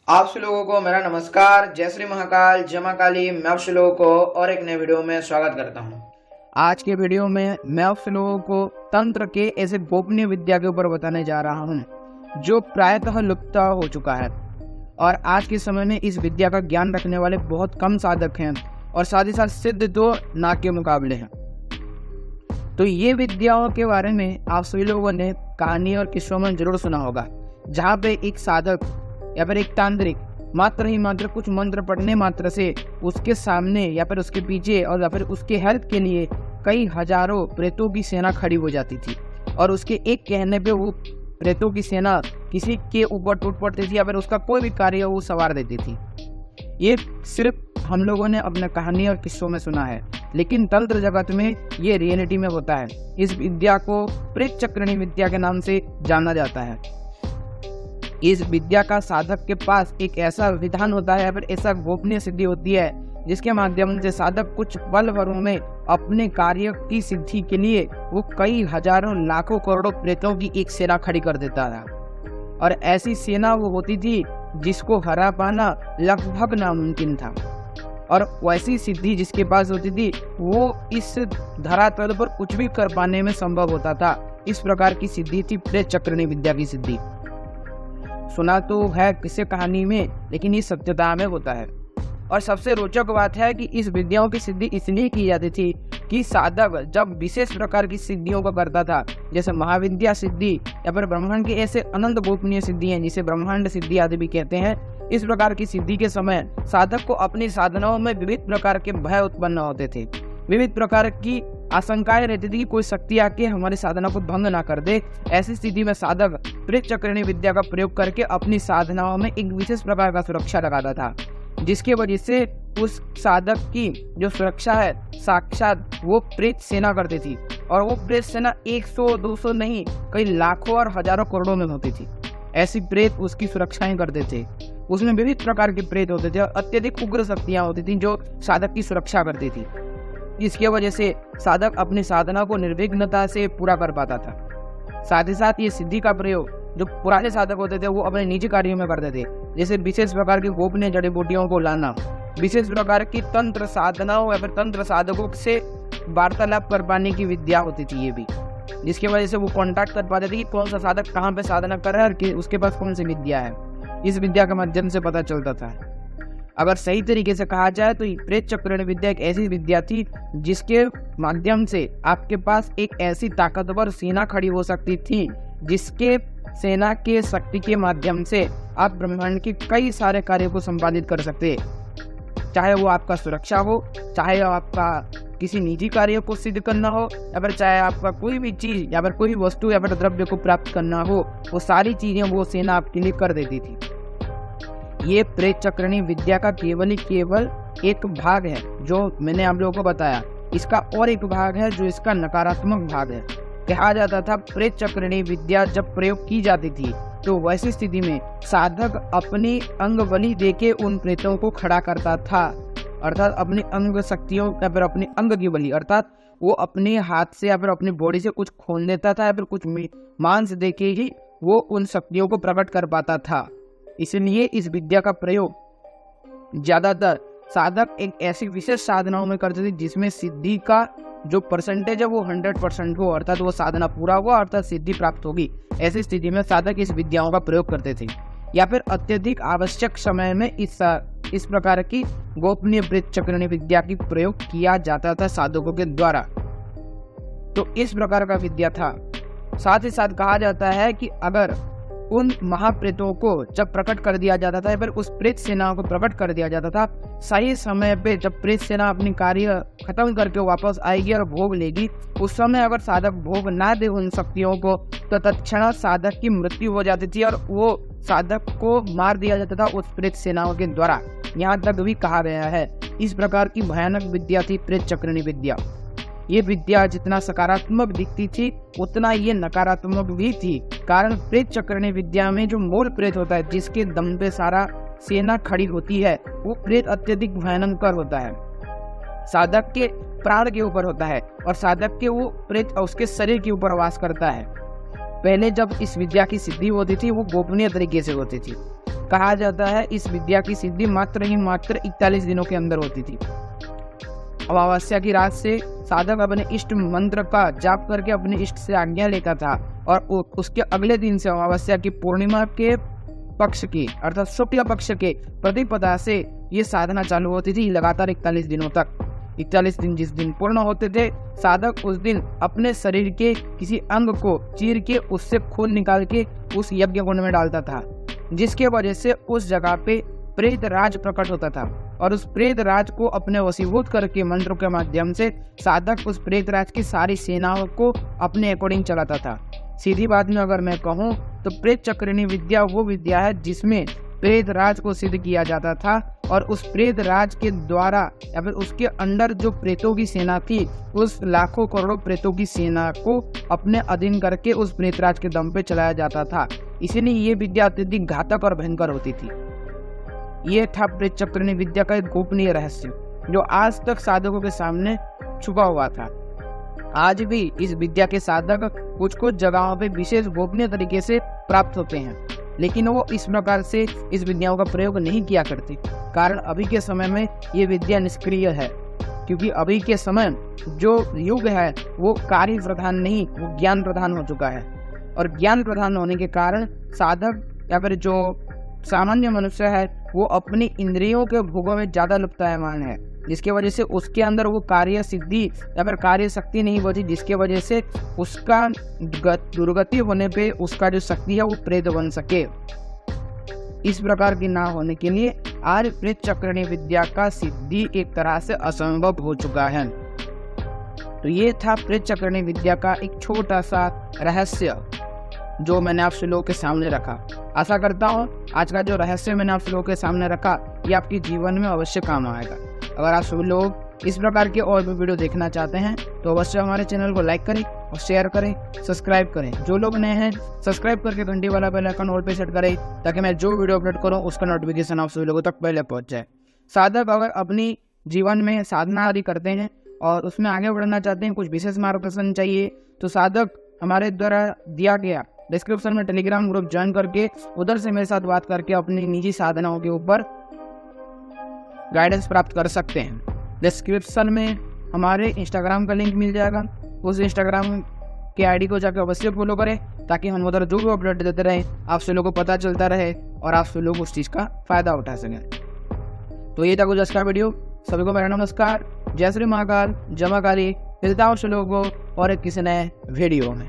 आप सभी लोगों को मेरा नमस्कार। जय श्री महाकाल, जय मां काली। मैं आप सभी लोगों को और एक नए वीडियो में स्वागत करता हूं। आज के वीडियो में मैं आप सभी लोगों को तंत्र के ऐसे गोपनीय विद्या के ऊपर बताने जा रहा हूं जो प्रायतः लुप्त हो चुका है और आज के समय में इस विद्या का ज्ञान रखने वाले बहुत कम साधक हैं और साथ ही साथ सिद्ध तो ना के मुकाबले हैं। तो ये विद्याओं के बारे में आप सभी लोगों ने कहानी और किस्सों में जरूर सुना होगा, जहाँ पे एक साधक या फिर एक तांत्रिक मात्र कुछ मंत्र पढ़ने मात्र से उसके सामने या फिर उसके पीछे और या फिर उसके हेल्प के लिए कई हजारों प्रेतों की सेना खड़ी हो जाती थी और उसके एक कहने पे वो प्रेतों की सेना किसी के ऊपर टूट पड़ती थी या फिर उसका कोई भी कार्य वो संवार देती थी। ये सिर्फ हम लोगों ने अपने कहानी और किस्सों में सुना है, लेकिन तंत्र जगत में ये रियलिटी में होता है। इस विद्या को प्रेत चक्रणी विद्या के नाम से जाना जाता है। इस विद्या का साधक के पास एक ऐसा विधान होता है या फिर ऐसा गोपनीय सिद्धि होती है जिसके माध्यम से साधक कुछ पल भरों में अपने कार्य की सिद्धि के लिए वो कई हजारों लाखों करोड़ों प्रेतों की एक सेना खड़ी कर देता था। और ऐसी सेना वो होती थी जिसको हरा पाना लगभग नामुमकिन था और वैसी सिद्धि जिसके पास होती थी वो इस धरातल पर कुछ भी कर पाने में संभव होता था। इस प्रकार की सिद्धि थी प्रेत चक्रणी विद्या की सिद्धि। सुना तो है किसी कहानी में, लेकिन ये सत्यता में होता है। और सबसे रोचक बात है कि इस विद्याओं की सिद्धि इसलिए की जाती थी कि साधक जब विशेष प्रकार की सिद्धियों को करता था, जैसे महाविद्या सिद्धि या फिर ब्रह्मांड के ऐसे अनंत गोपनीय सिद्धि हैं जिसे ब्रह्मांड सिद्धि आदि भी कहते हैं। इस प्रकार की सिद्धि के समय साधक को अपनी साधनाओं में विविध प्रकार के भय उत्पन्न होते थे, विविध प्रकार की आशंकाएं रहती थी कि कोई शक्ति आके हमारी साधना को भंग ना कर दे। ऐसी स्थिति में साधक प्रेत चक्रणी विद्या का प्रयोग करके अपनी साधनाओं में एक विशेष प्रकार का सुरक्षा लगाता था, जिसके वजह से उस साधक की जो सुरक्षा है साक्षात वो प्रेत सेना करती थी। और वो प्रेत सेना 100-200 नहीं, कई लाखों और हजारों करोड़ों में होती थी। ऐसी प्रेत उसकी सुरक्षाएं करते थे। उसमें विविध प्रकार के प्रेत होते थे और अत्यधिक उग्र शक्तियां होती थी जो साधक की सुरक्षा करती थी। इसकी वजह से साधक अपनी साधना को निर्विघ्नता से पूरा कर पाता था। साथ ही साथ ये सिद्धि का प्रयोग जो पुराने साधक होते थे वो अपने निजी कार्यों में करते थे, जैसे विशेष प्रकार की गोपनीय जड़ी बूटियों को लाना, विशेष प्रकार की तंत्र साधनाओं या फिर तंत्र साधकों से वार्तालाप कर पाने की विद्या होती थी ये भी, जिसकी वजह से वो कॉन्टैक्ट कर पाते थे कि कौन सा साधक कहाँ पे साधना कर रहा है और उसके पास कौन सी विद्या है। इस विद्या के माध्यम से पता चलता था। अगर सही तरीके से कहा जाए तो प्रेत चक्रणी विद्या एक ऐसी विद्या थी जिसके माध्यम से आपके पास एक ऐसी ताकतवर सेना खड़ी हो सकती थी जिसके सेना के शक्ति के माध्यम से आप ब्रह्मांड के कई सारे कार्यों को संपादित कर सकते, चाहे वो आपका सुरक्षा हो, चाहे आपका किसी निजी कार्य को सिद्ध करना हो या फिर चाहे आपका कोई भी चीज या फिर कोई वस्तु या फिर द्रव्य को प्राप्त करना हो, वो सारी चीजें वो सेना आपके लिए कर देती थी। ये प्रेत चक्रणी विद्या का केवल एक भाग है जो मैंने आप लोगों को बताया। इसका और एक भाग है जो इसका नकारात्मक भाग है। कहा जाता था प्रेत चक्रणी विद्या जब प्रयोग की जाती थी तो वैसी स्थिति में साधक अपनी अंग बलि देके उन प्रेतों को खड़ा करता था, अर्थात अपनी अंग शक्तियों या फिर अपने अंग की बलि, अर्थात वो अपने हाथ से या फिर अपनी बॉडी से कुछ खोल देता था या फिर कुछ मांस देके ही वो उन शक्तियों को प्रकट कर पाता था। इसलिए इस विद्या का प्रयोग ज्यादातर साधक एक ऐसी विशेष साधनाओं में करते थे जिसमें सिद्धि का जो परसेंटेज है वो 100% हो, अर्थात वो साधना पूरा हुआ अर्थात सिद्धि प्राप्त होगी। ऐसी स्थिति में साधक इस विद्याओं का प्रयोग करते थे या फिर अत्यधिक आवश्यक समय में इस प्रकार की गोपनीय प्रेत चक्रणी विद्या की प्रयोग किया जाता था साधकों के द्वारा। तो इस प्रकार का विद्या था। साथ ही साथ कहा जाता है कि अगर उन महाप्रेतों को जब प्रकट कर दिया जाता था या फिर उस प्रेत सेना को प्रकट कर दिया जाता था, सही समय पे जब प्रेत सेना अपनी कार्य खत्म करके वापस आएगी और भोग लेगी, उस समय अगर साधक भोग ना दे उन शक्तियों को तो तत्क्षणात साधक की मृत्यु हो जाती थी और वो साधक को मार दिया जाता था उस प्रेत सेनाओं के द्वारा। यहाँ तक भी कहा गया है। इस प्रकार की भयानक विद्या थी प्रेत चक्रणी विद्या। ये विद्या जितना सकारात्मक दिखती थी उतना ये नकारात्मक भी थी। कारण प्रेत चक्रणी विद्या में जो मूल प्रेत होता है जिसके दम पे सारा सेना खड़ी होती है, वो प्रेत अत्यधिक भयंकर होता है, साधक के प्राण के ऊपर होता है और साधक के वो प्रेत उसके शरीर के ऊपर वास करता है। पहले जब इस विद्या की सिद्धि होती थी वो गोपनीय तरीके से होती थी। कहा जाता है इस विद्या की सिद्धि मात्र 41 दिनों के अंदर होती थी। अमावस्या की रात से साधक अपने इष्ट मंत्र का जाप करके अपने इष्ट से आज्ञा लेता था और उसके अगले दिन से अमावस्या की पूर्णिमा के पक्ष की अर्थात शुक्ल पक्ष के प्रतिपदा से ये साधना चालू होती थी लगातार 41 दिनों तक। 41 दिन जिस दिन पूर्ण होते थे, साधक उस दिन अपने शरीर के किसी अंग को चीर के उससे खून निकाल के उस यज्ञ कुंड में डालता था, जिसके वजह से उस जगह पे प्रेत राज प्रकट होता था और उस प्रेत राज को अपने वशीभूत करके मंत्रों के माध्यम से साधक उस प्रेत राज की सारी सेनाओं को अपने अकॉर्डिंग चलाता था। सीधी बात में अगर मैं कहूँ तो प्रेत चक्रिणी विद्या वो विद्या है जिसमें प्रेत राज को सिद्ध किया जाता था और उस प्रेत राज के द्वारा या फिर उसके अंडर जो प्रेतों की सेना थी, उस लाखों करोड़ों प्रेतों की सेना को अपने अधीन करके उस प्रेत राज के दम पे चलाया जाता था। इसीलिए ये विद्या अत्यधिक घातक और भयंकर होती थी। ये था प्रेत चक्रिणी विद्या का एक गोपनीय रहस्य जो आज तक साधकों के सामने छुपा हुआ था। आज भी इस विद्या के साधक कुछ कुछ जगहों पे विशेष गोपनीय तरीके से प्राप्त होते हैं, लेकिन वो इस प्रकार से इस विद्याओं का प्रयोग नहीं किया करते, कारण अभी के समय में ये विद्या निष्क्रिय है। क्योंकि अभी के समय जो युग है वो कार्य प्रधान नहीं, वो ज्ञान प्रधान हो चुका है और ज्ञान प्रधान होने के कारण साधक या फिर जो सामान्य मनुष्य है वो अपनी इंद्रियों के भोगों में ज्यादा लुप्तायमान है, जिसके वजह से उसके अंदर वो कार्य सिद्धि या फिर कार्य शक्ति नहीं बची, जिसके वजह से उसका दुर्गति होने पे उसका जो शक्ति है वो प्रेत बन सके। इस प्रकार की ना होने के लिए आज प्रेत चक्रिणी विद्या का सिद्धि एक तरह से असंभव हो चुका है। तो ये था प्रेत चक्रिणी विद्या का एक छोटा सा रहस्य जो मैंने आप लोगों के सामने रखा। आशा करता हूँ आज का जो रहस्य मैंने आप लोगों के सामने रखा ये आपके जीवन में अवश्य काम आएगा। अगर आप सभी लोग इस प्रकार के और भी वीडियो देखना चाहते हैं तो अवश्य हमारे चैनल को लाइक करें और शेयर करें, सब्सक्राइब करें। जो लोग नए हैं सब्सक्राइब करके घंटी वाला बेल आइकन ऑल पे सेट करें ताकि मैं जो वीडियो अपलोड करूँ उसका नोटिफिकेशन आप सभी लोगों तक पहले पहुँच जाए। साधक अगर अपनी जीवन में साधना आदि करते हैं और उसमें आगे बढ़ना चाहते हैं, कुछ विशेष मार्गदर्शन चाहिए, तो साधक हमारे द्वारा दिया गया डिस्क्रिप्शन में टेलीग्राम ग्रुप ज्वाइन करके उधर से मेरे साथ बात करके अपनी निजी साधनाओं के ऊपर गाइडेंस प्राप्त कर सकते हैं। डिस्क्रिप्शन में हमारे इंस्टाग्राम का लिंक मिल जाएगा, उस इंस्टाग्राम के आईडी को जाकर अवश्य फॉलो करें ताकि हम उधर जो भी अपडेट देते रहें आप सभी लोगों को पता चलता रहे और आप सभी लोग उस चीज़ का फायदा उठा सकें। तो ये था कुछ आज का वीडियो। सभी को मेरा नमस्कार, जय श्री महाकाल, जय मां काली। मिलता हूं आप सभी लोगों को और एक किसी नए वीडियो में।